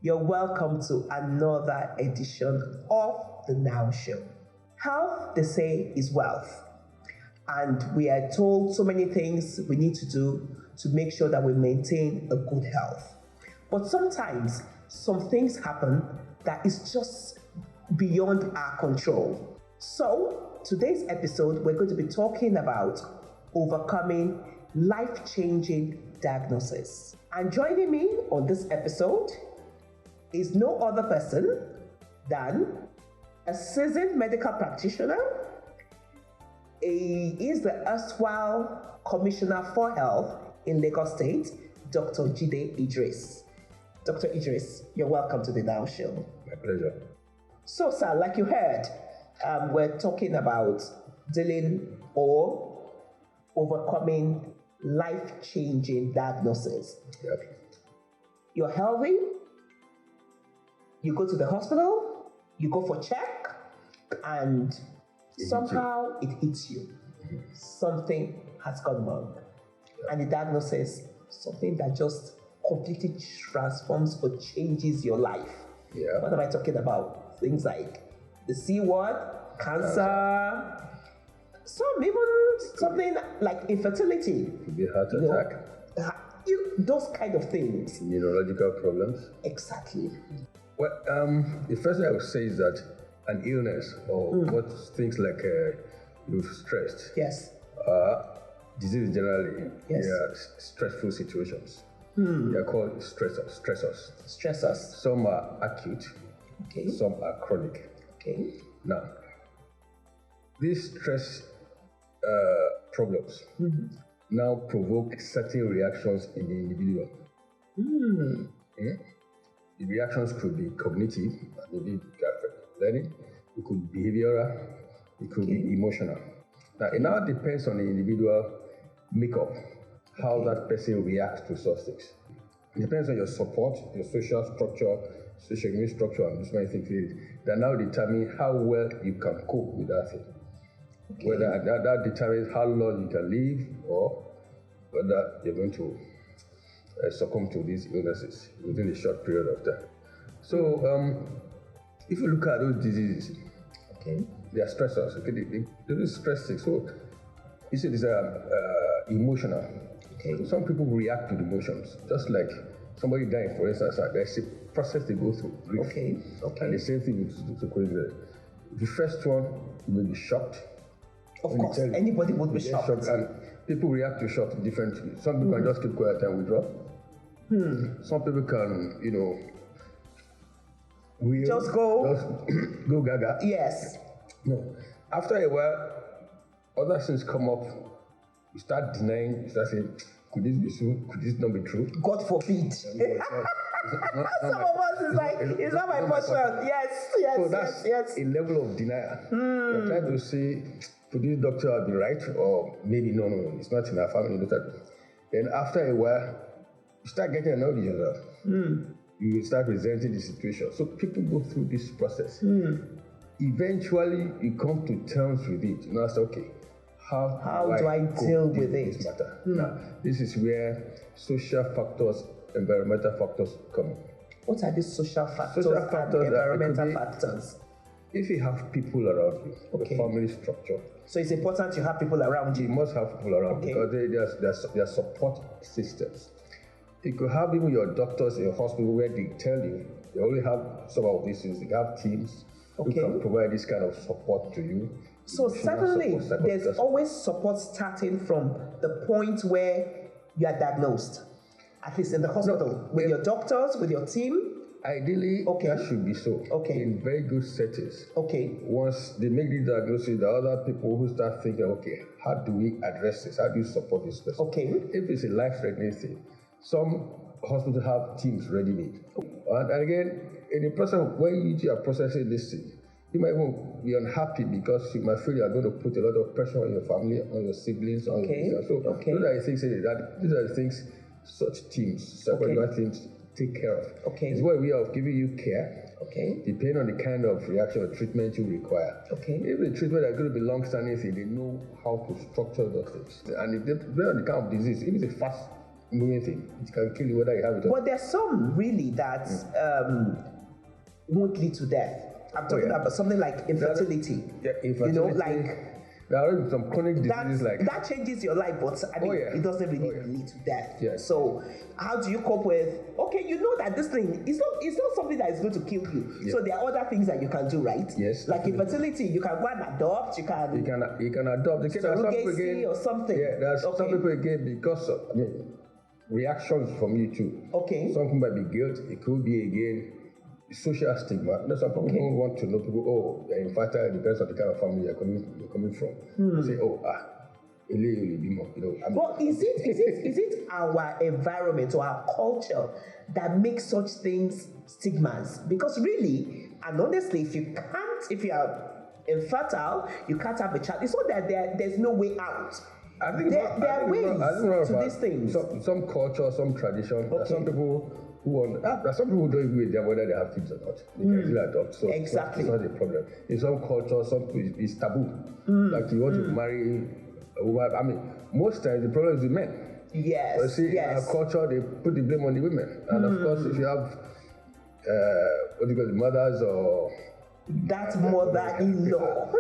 You're welcome to another edition of the N.O.W Show. Health, they say, is wealth. And we are told so many things we need to do to make sure that we maintain a good health. But sometimes some things happen that is just beyond our control. So today's episode, we're going to be talking about overcoming life-changing diagnosis. And joining me on this episode is no other person than a seasoned medical practitioner. He is the erstwhile Commissioner for Health in Lagos State, Dr. Jide Idris. Dr. Idris, you're welcome to the N.O.W Show. My pleasure. So, sir, like you heard, we're talking about dealing or overcoming life-changing diagnosis. Yep. You're healthy, you go to the hospital, you go for check, and somehow it hits you. Something has gone wrong. Yep. And the diagnosis, something that just completely transforms or changes your life. Yeah. What am I talking about? Things like the C word, cancer, some even something like infertility. Could be heart attack. Those kind of things. Neurological problems. Exactly. Well, the first thing I would say is that an illness or what things like you've stressed. Yes. Disease generally. Yes. They are stressful situations. They are called stressors. Stressors. Some are acute. Okay. Some are chronic. Okay. Now, these stress problems now provoke certain reactions in the individual. The reactions could be cognitive, maybe learning, it could be behavioral, it could be emotional. Now, it now depends on the individual makeup, how that person reacts to such things. It depends on your support, your social structure, social structure, and those many things that now determine how well you can cope with that thing. Okay. Whether that determines how long you can live or whether you're going to succumb to these illnesses within a short period of time. So, if you look at those diseases, they are stressors. Okay, they stress things. So, you see, these are emotional. Okay. Some people react to the emotions, just like somebody dying, for instance. There's a process they go through. Grief. Okay. And the same thing with the first one, you will be shocked. Of course, anybody would be shocked. And people react to shock differently. Some people can just keep quiet and withdraw. Some people can, just go gaga. Yes. No. After a while, other things come up. You start denying. You start saying, "Could this be true? Could this not be true?" God forbid. Some of us is like, it's not my portion. Yes. So that's a level of denial. You're trying to say, could this doctor be right? Or maybe no, it's not in our family. Then after a while, you start getting annoyed with yourself. You start resenting the situation. So people go through this process. Eventually, you come to terms with it. You say, okay, how do I deal with this matter? Now, this is where social factors, environmental factors come in. What are these social factors and environmental factors? If you have people around you, the family structure. So it's important you have people around you. You must have people around because they are support systems. You could have even your doctors in your hospital where they tell you they only have some of these things. They have teams who can provide this kind of support to you. So certainly, there's always support starting from the point where you are diagnosed, at least in the hospital, with your doctors, with your team. Ideally, that should be so. In very good settings. Once they make the diagnosis, the other people who start thinking, how do we address this? How do you support this person? If it's a life-threatening thing, some hospitals have teams ready-made. And again, in the process when you are processing this thing, you might even be unhappy because you might feel you are going to put a lot of pressure on your family, on your siblings, on your so those are the things these are the things such teams, several teams take care of. It's one way of giving you care. Depending on the kind of reaction or treatment you require. If the treatment is going to be long-standing, they know how to structure those things. And if depending on the kind of disease, if it's a fast moving thing. It can kill you whether you have it or not. But there's some really that won't lead to death. I'm talking about something like infertility. Yeah, infertility. You know, like there are some chronic diseases that changes your life, but I mean, it doesn't really lead to death. Yes. So how do you cope with? Okay, you know that this thing is not something that is going to kill you. Yeah. So there are other things that you can do, right? Yes. Like infertility, you can go and adopt. You can adopt. Surrogacy or something. Yeah, there's some people again because of, reactions from you too. Okay. Some people might be guilt. It could be again social stigma. Some people don't want to know people. They're infertile. It depends on the kind of family you're coming from. Say, But is it our environment or our culture that makes such things stigmas? Because really, and honestly, if you are infertile, you can't have a child. It's not that there's no way out. I think there are ways to these things. Some culture, some tradition. There are some people who don't even know whether they have kids or not. They can still adopt. So exactly. It's not a problem. In some culture, it's taboo. Like you want to marry a woman. I mean, most times the problem is with men. Yes. But see, in our culture, they put the blame on the women. And of course, if you have the mothers or that mother-in-law,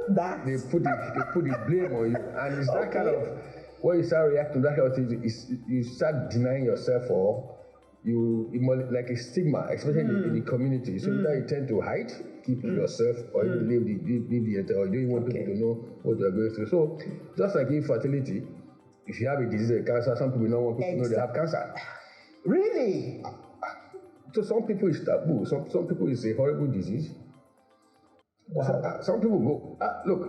they put the blame on you, and it's that kind of when you start reacting to that kind of thing, you start denying yourself, or you like a stigma, especially in the community. So either you tend to hide, keep to yourself, or you leave the entire, or you don't want people to know what you are going through. So just like infertility, if you have a disease or cancer, some people don't want people to know they have cancer. Really? So some people it's taboo. Some people it's a horrible disease. Wow. Some people go, look,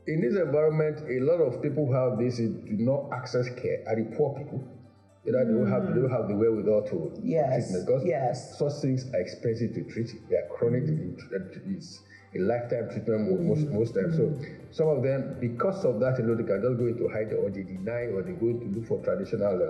in this environment, a lot of people who have this do not access care, are the poor people. They don't have the wherewithal to treatment, because such things are expensive to treat. They are chronic. It's a lifetime treatment most times. So some of them, because of that, they can just go into hide, or they deny, or they go to look for traditional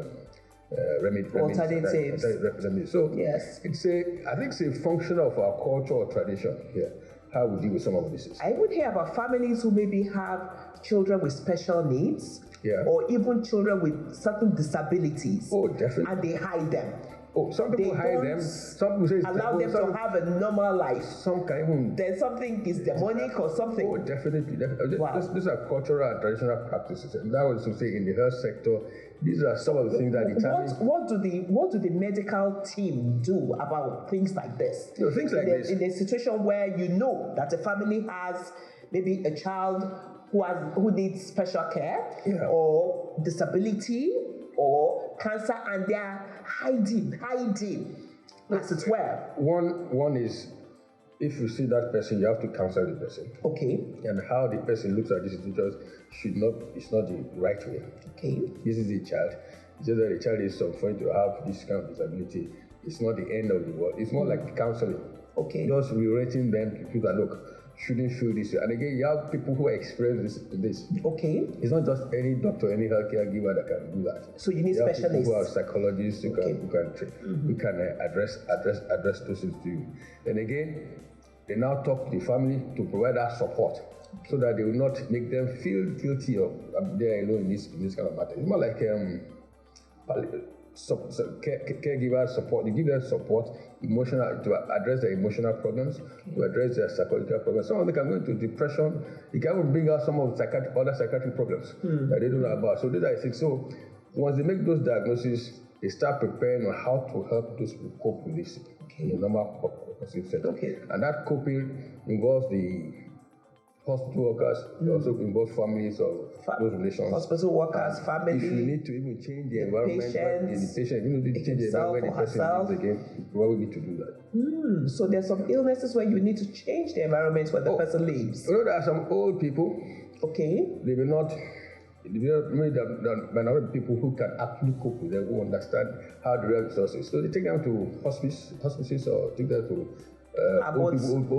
alternatives. So I think it's a function of our culture or tradition here. How we deal with some of this. I would hear about families who maybe have children with special needs, or even children with certain disabilities. Oh, definitely. And they hide them. Oh, some people hide them. Some people say allow them to have a normal life. Some can even. Then something is demonic or something. Oh, definitely. Wow. These are cultural and traditional practices. And that was to say in the health sector. These are some of the things that determine. What do the medical team do about things like this? Things like this. In a situation where you know that a family has maybe a child who needs special care, or disability, or cancer, and they are hiding, as it were. One is, if you see that person, you have to counsel the person. Okay. And how the person looks at this situation it's not the right way. Okay. This is a child. It's just that the child is suffering to have this kind of disability. It's not the end of the world. It's more like counseling. Okay. Just relating them to people that look, shouldn't feel this way. And again, you have people who experience this. Okay. It's not just any doctor, any healthcare giver that can do that. So you need specialists. People who are psychologists who can treat, who can address those things to you. Then again, they now talk to the family to provide that support, so that they will not make them feel guilty of they're alone in this kind of matter. It's more like caregiver support. They give them support, emotional, to address their emotional problems, to address their psychological problems. Some of them can go into depression. It can even bring out some of the other psychiatric problems that they don't know about. So these are things. So once they make those diagnoses, they start preparing on how to help those people cope with this in a normal setting. Okay. And that coping involves the hospital workers, it also involves families of those relations. Hospital workers, family. If you need to even change the environment, the patient, you need to change the environment the person lives again, you probably need to do that. So there's some illnesses where you need to change the environment where the person lives. You know, there are some old people. Okay. They will not. There are people who can actually cope with them, who understand how the real resources. So they take them to hospices, or take them to old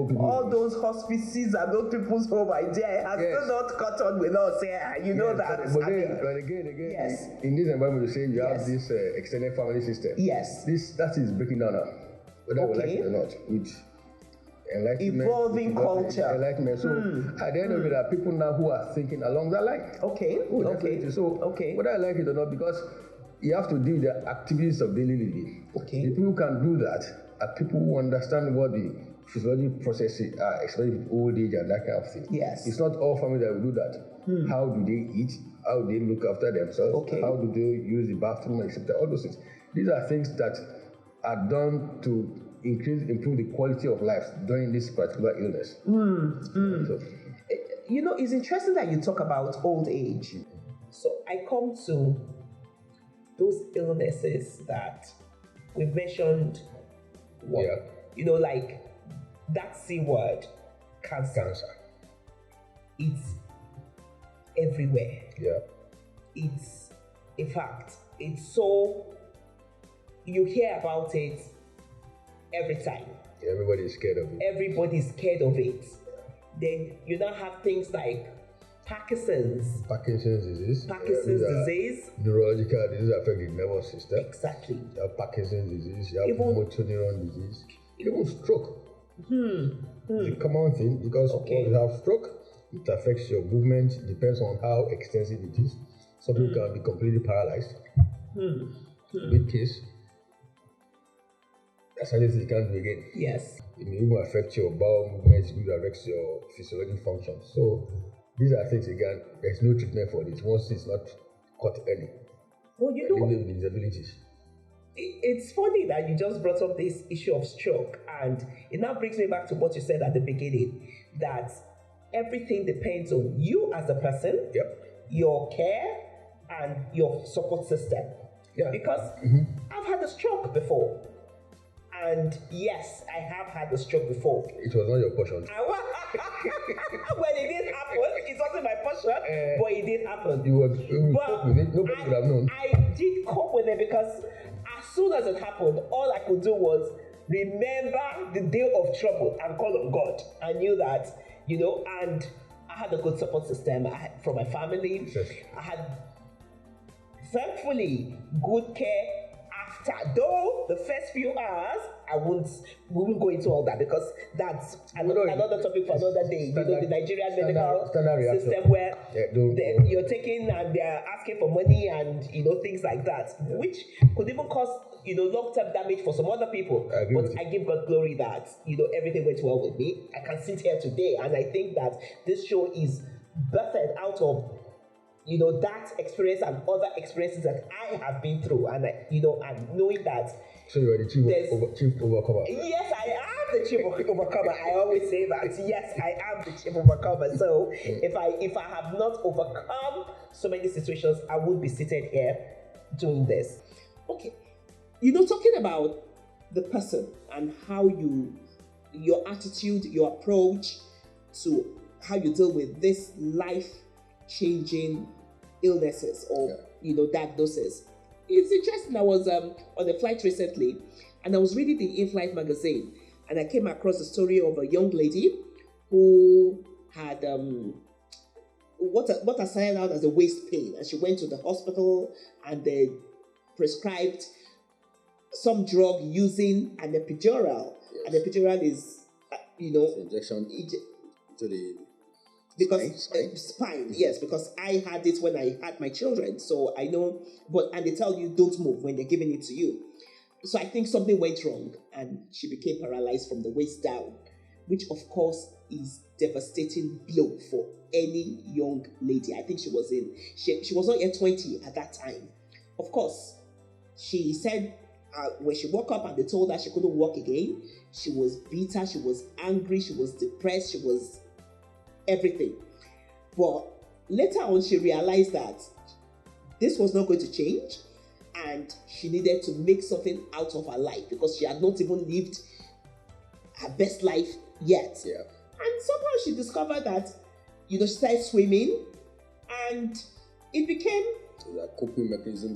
people. All those hospices and old people's home idea has still not caught on with us here. You know that. But again, yes. In this environment, you say you have this extended family system. Yes. That is breaking down now, whether we like it or not, with enlightenment. Evolving culture. Enlightenment. So at the end of it, there are people now who are thinking along that line. Okay. So whether I like it or not, because you have to do the activities of daily living. Okay. The people who can do that are people who understand what the physiological processes are, especially with old age and that kind of thing. Yes. It's not all families that will do that. How do they eat? How do they look after themselves? Okay. How do they use the bathroom, etc.? All those things. These are things that are done to improve the quality of life during this particular illness. So, You know, it's interesting that you talk about old age. So I come to those illnesses that we mentioned. yeah, You know, like that C word, cancer. cancer. It's everywhere. Yeah, It's, in fact, it's so, you hear about it every time. everybody is scared of it. Everybody's scared of it. Then you now have things like Parkinson's Parkinson's disease. Neurological disease affect the nervous system. Exactly. You have Parkinson's disease, you have Even- motor neuron disease, even stroke. It's a common thing because Okay. when you have stroke, it affects your movement, it depends on how extensive it is. Some people can be completely paralyzed. Big case. That's anything you can't do again. Yes. It may even affect your bowel movements, it will affect your physiological function. So these are things again, there's no treatment for this once it's not caught early. Well, you know, Living with disabilities. it's funny that you just brought up this issue of stroke, and it now brings me back to what you said at the beginning, that everything depends on you as a person, Yep. your care, and your support system. Yeah. Because I've had a stroke before. And yes, I have had a stroke before. It was not your portion. When it did happen, it wasn't my portion, but it did happen. You would cope with it. Nobody would have known. I did cope with it because as soon as it happened, all I could do was remember the day of trouble and call on God. I knew that, you know, and I had a good support system from my family. Yes. I had, thankfully, good care after. Though the first few hours, we won't go into all that because that's another topic for another day. You know, the Nigerian medical system where you're taking and they're asking for money and, you know, things like that, which could even cause, you know, long-term damage for some other people. But I give God glory that, you know, everything went well with me. I can sit here today, and I think that this show is birthed out of, you know, that experience and other experiences that I have been through, and you know, and knowing that. So you are the chief overcomer. Yes, I am the chief overcomer. I always say that. Yes, I am the chief overcomer. So if I have not overcome so many situations, I would be seated here doing this. Okay, you know, talking about the person and how your attitude, your approach to how you deal with this life-changing illnesses or you know, diagnosis. It's interesting. I was on a flight recently, and I was reading the In-Flight magazine, and I came across the story of a young lady who had what started out as a waist pain, and she went to the hospital, and they prescribed some drug using an epidural. Yes. An epidural is, you know, injection to the because spine, yes, because I had it when I had my children, so I know. And they tell you don't move when they're giving it to you. So I think something went wrong, and she became paralyzed from the waist down, which of course is devastating blow for any young lady. I think she was not yet 20 at that time. Of course, she said when she woke up and they told her she couldn't walk again, she was bitter, she was angry, she was depressed, she was everything. But later on, she realized that this was not going to change, and she needed to make something out of her life because she had not even lived her best life yet. Yeah. And somehow she discovered that, you know, she started swimming, and it became a coping mechanism.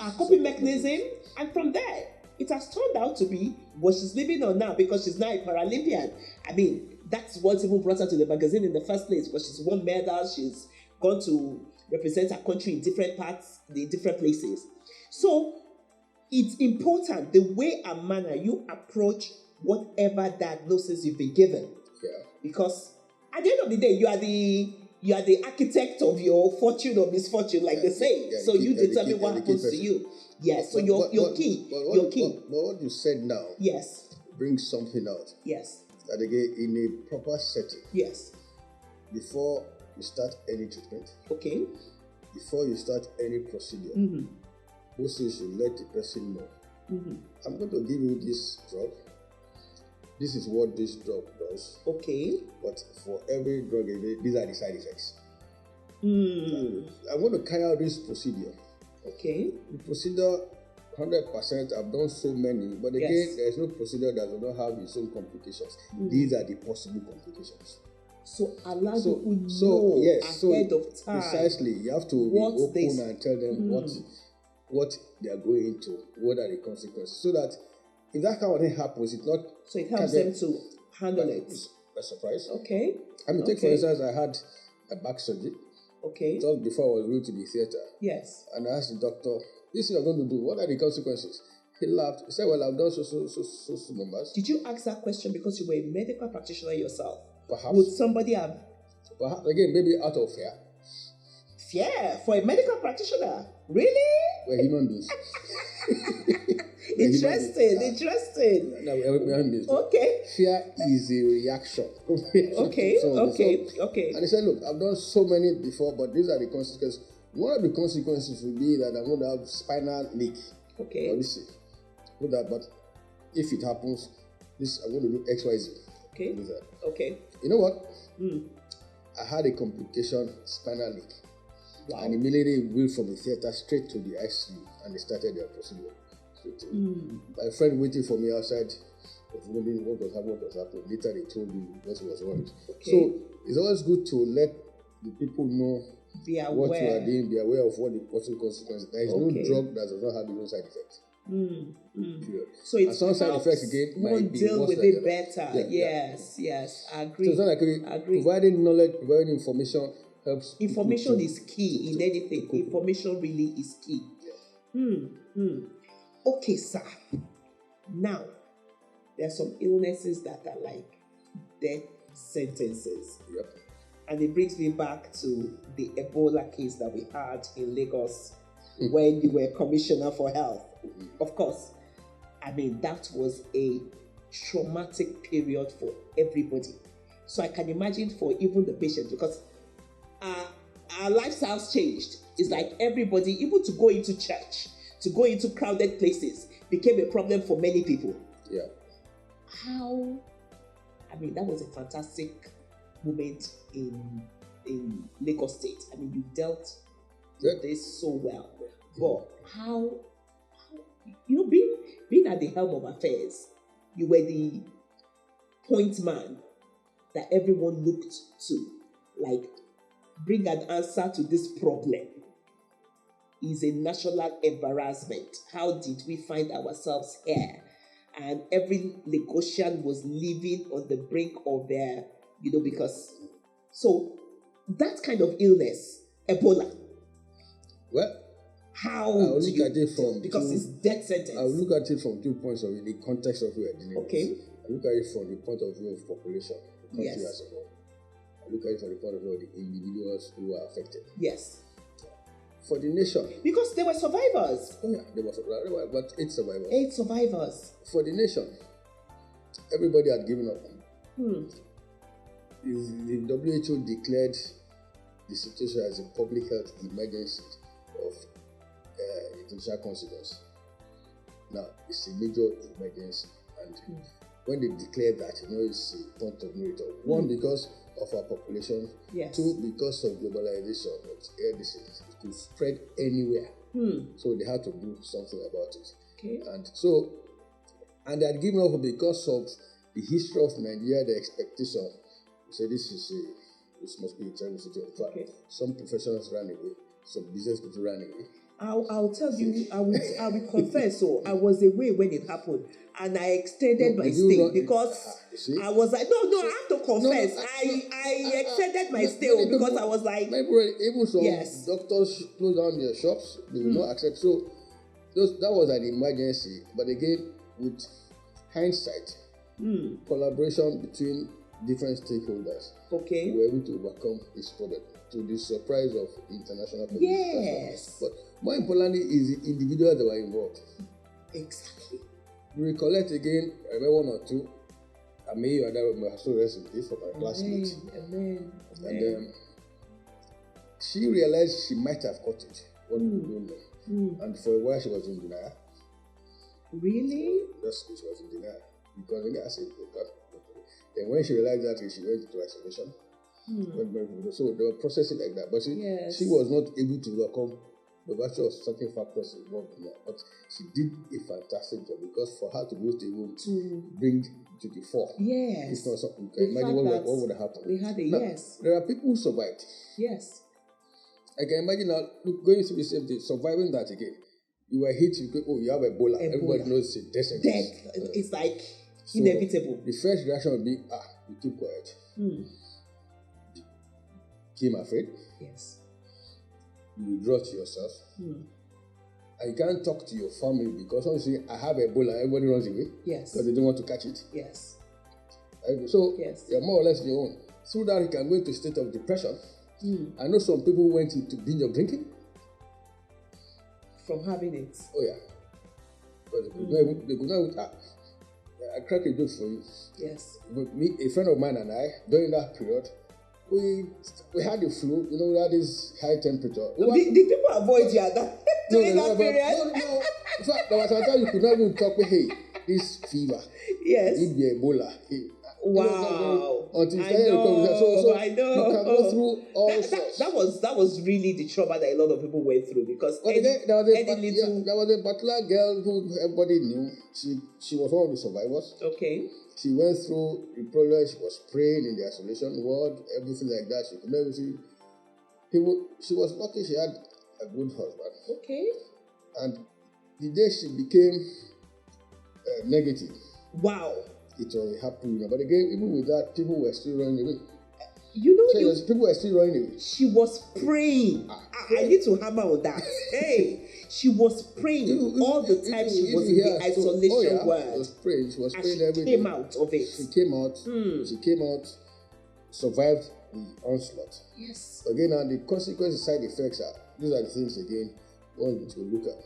And from there, it has turned out to be what she's living on now, because she's now a Paralympian. I mean, that's what even brought her to the magazine in the first place, because she's won medals, she's gone to represent her country in different parts, in different places. So it's important the way and manner you approach whatever diagnosis you've been given. Yeah. Because at the end of the day, you you are the architect of your fortune or misfortune, like they say. Yeah, So you determine what happens to person. you. Yes. So you're key. You're key. But what you said now Yes. brings something out. Yes. That again, in a proper setting, Yes. before you start any treatment, Okay. before you start any procedure, most you should let the person know. I'm going to give you this drug. This is what this drug does. Okay. But for every drug, these are the side effects. I'm going to carry out this procedure. Okay. The procedure, 100%, I've done so many, but again, there's no procedure that does not have its own complications. These are the possible complications. So allow people know ahead of time. Precisely. You have to be open and tell them what they are going into, what are the consequences, so that if that kind of thing happens, it's not. So it helps them to handle it. A surprise. Okay. I mean, take for instance, I had a back surgery. Okay. Just before I was going to the theater. Yes. And I asked the doctor, "This is what you're going to do. What are the consequences?" He laughed. He said, "Well, I've done so numbers." Did you ask that question because you were a medical practitioner yourself? Perhaps. Would somebody have? Perhaps again, maybe out of fear. Fear for a medical practitioner? Really? We're human beings. Interesting. No, we're human beings. Okay. Fear is a reaction. Okay. And he said, "Look, I've done so many before, but these are the consequences. One of the consequences will be that I'm going to have spinal leak." Okay. Obviously. But if it happens, I'm going to do X, Y, Z. Okay. Okay. You know what? I had a complication, spinal leak. Wow. And immediately wheeled from the theater straight to the ICU, and they started their procedure. My friend waiting for me outside was wondering what was happening. Later they told me what was wrong. Okay. So it's always good to let the people know what you are doing, be aware of what the possible consequences. There is no drug that does not have no side effects. Period. So it's some side effects again might be deal with it better. Yeah, Yes, I agree. So it's not like providing knowledge, providing information helps. Information is key in anything. Information really is key. Okay, sir. Now, there are some illnesses that are like death sentences. Yep. And it brings me back to the Ebola case that we had in Lagos when you were Commissioner for Health. Of course, I mean, that was a traumatic period for everybody. So I can imagine for even the patient, because our lifestyles changed. It's like everybody, even to go into church, to go into crowded places, became a problem for many people. Yeah. That was a fantastic moment in Lagos State. I mean, you dealt with this so well. But how being at the helm of affairs, you were the point man that everyone looked to, like, bring an answer to this problem. Is a national embarrassment. How did we find ourselves here? And every Lagosian was living on the brink of their, because. So that kind of illness, Ebola. Well, how I'll do look you, at it from because it's death sentence. I'll look at it from 2 points of view, the context of where we're dealing with. Okay. I look at it from the point of view of population, the country Yes. as a whole. I look at it from the point of view of the individuals who are affected. Yes. For the nation. Because they were survivors. Oh yeah, there were but 8 survivors. 8 survivors. For the nation, everybody had given up. The WHO declared the situation as a public health emergency of international consequence. Now, it's a major emergency, and when they declared that, it's a point of no return. One, because of our population. Yes. 2, because of globalization of air disease. It could spread anywhere. So they had to do something about it. Okay. And they had given up because of the history of Nigeria, the expectation. So this must be a terrible situation. Okay. Some professionals ran away, some business people ran away. I'll tell you, I will confess. So I was away when it happened, and I extended my stay because I was like, no, I have to confess. I extended my stay because I was like, even some doctors closed down their shops. They will not accept. So that was an emergency. But again, with hindsight, collaboration between different stakeholders, we were able to overcome this problem. to the surprise of international community. Yes. But more importantly is the individuals that were involved. Exactly. We recollect again, I remember one or two. I may or that my so rest in peace for my classmates. Amen. And she realized she might have caught it. What we don't know. And for a while she was in denial. Really? Just she was in denial. Because I said, then when she realized that, she went into isolation. So they were processing like that. But she was not able to overcome the virtue of certain factors involved in that. But she did a fantastic job, because for her to go to room to bring to the fore, it's not something. Imagine what would have happened. We had There are people who survived. Yes. I can imagine now going through the same thing, surviving that again. You were hit, you have Ebola. Everybody knows it's death. It's like inevitable. The first reaction would be, you keep quiet. Became afraid. Yes. You withdraw to yourself. And you can't talk to your family, because when you say, I have Ebola, everybody runs away. Yes. Because they don't want to catch it. Yes. So you're more or less your own. Through that, you can go into a state of depression. I know some people went into binge of drinking. From having it. Oh, yeah. But they could not I crack a joke for you. Yes. But me, a friend of mine and I, during that period, we had the flu, we had this high temperature. Did people avoid you at that during that period? No. In fact, there was a time you could not even talk with, hey, this fever. Yes. It be Ebola. Wow. Until I know. You can go through all sorts. That was really the trauma that a lot of people went through, because there was a particular girl who everybody knew. She was one of the survivors. Okay. She went through the problem. She was praying in the isolation ward, everything like that. She could never see. She was lucky she had a good husband. Okay. And the day she became negative. Wow. It was a happy, but again, even with that, people were still running away. People were still running away. She was praying. I need to hammer on that. Hey, she was praying all the time. She was in the isolation ward. She was praying. She was praying every day. She came out of it. She came out, survived the onslaught. Yes. Again, now the consequences, side effects these are the things again one need to look at.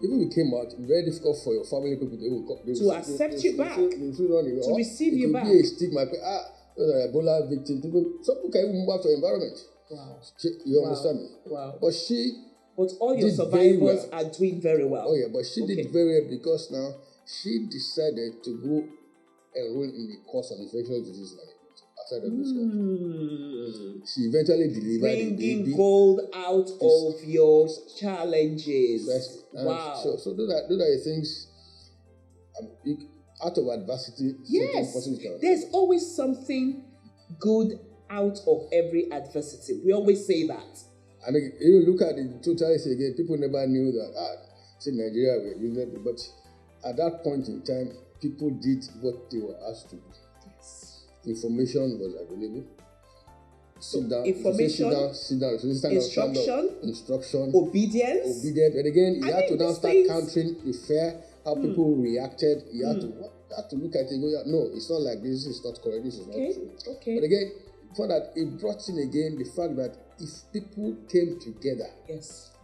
Even we came out, very difficult for your family people to accept you back, to receive you back. It could be a stigma. Those are Ebola victims. Some people can even move out to environment. Wow. You understand me? Wow. But all your survivors are doing very well. Oh yeah, but she did very well, because now she decided to go enroll in the course of infectious disease management outside of this country. She eventually delivered bringing gold out of your challenges. Precisely. Wow. So those are the things. Out of adversity, there's always something good out of every adversity. We always say that. And you look at the totality again, people never knew that, say Nigeria were useless, but at that point in time, people did what they were asked to do. Yes. Information was available. Sit down, instruction, obedience. And again, you had to now start countering the fear, how people reacted. You had to look at it and go, no, it's not like this is not correct, this is not true. Okay. But again, for that, it brought in again the fact that if people came together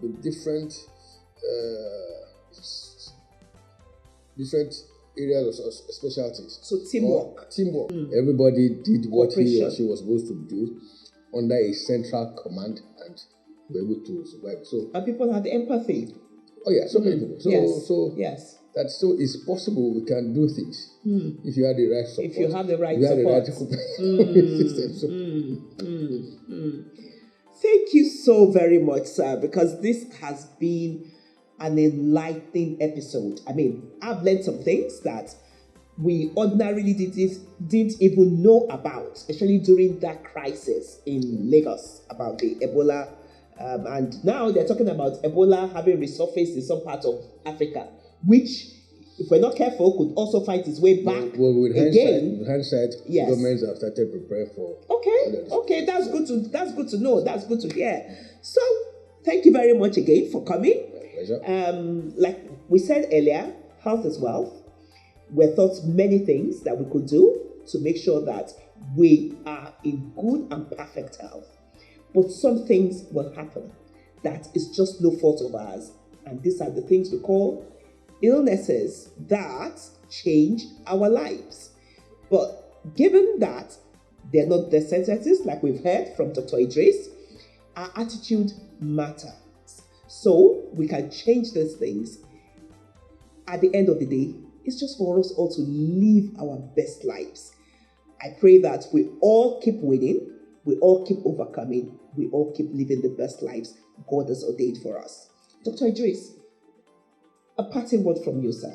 with different areas of specialties. So teamwork. Everybody did what he or she was supposed to do under a central command and were able to survive. And people had empathy. Oh yeah, so many people. So it's possible we can do things if you have the right support. If you have the right support. Thank you so very much, sir, because this has been an enlightening episode. I mean, I've learned some things that we ordinarily didn't even know about, especially during that crisis in Lagos about the Ebola. And now they're talking about Ebola having resurfaced in some parts of Africa, which, if we're not careful, could also find its way back with again. Hindsight, governments have started preparing for. Okay, that's good to know. That's good to hear. So, thank you very much again for coming. My pleasure. Like we said earlier, health is wealth. We thought many things that we could do to make sure that we are in good and perfect health. But some things will happen that is just no fault of ours. And these are the things we call illnesses that change our lives. But given that they're not death sentences, like we've heard from Dr. Idris, our attitude matters. So we can change these things. At the end of the day, it's just for us all to live our best lives. I pray that we all keep winning, we all keep overcoming, we all keep living the best lives God has ordained for us. Dr. Idris, a parting word from you, sir.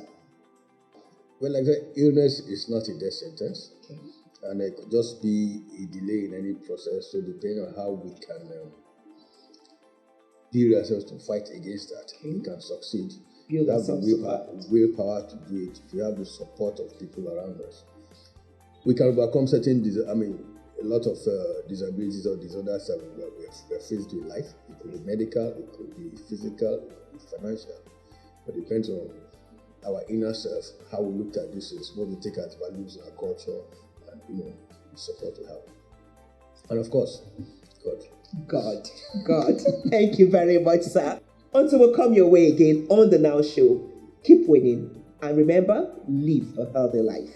Well, like I said, illness is not a death sentence. Okay. And it could just be a delay in any process. So depending on how we can build ourselves to fight against that, we can succeed. We have the willpower to do it. We have the support of people around us. We can overcome certain, a lot of disabilities or disorders that we're faced with in life. It could be medical, it could be physical, it could be financial. But it depends on our inner self, how we look at this, is what we take as values in our culture, and the support we have. And of course, God. Thank you very much, sir. Until we come your way again on the Now Show, keep winning, and remember, live a healthy life.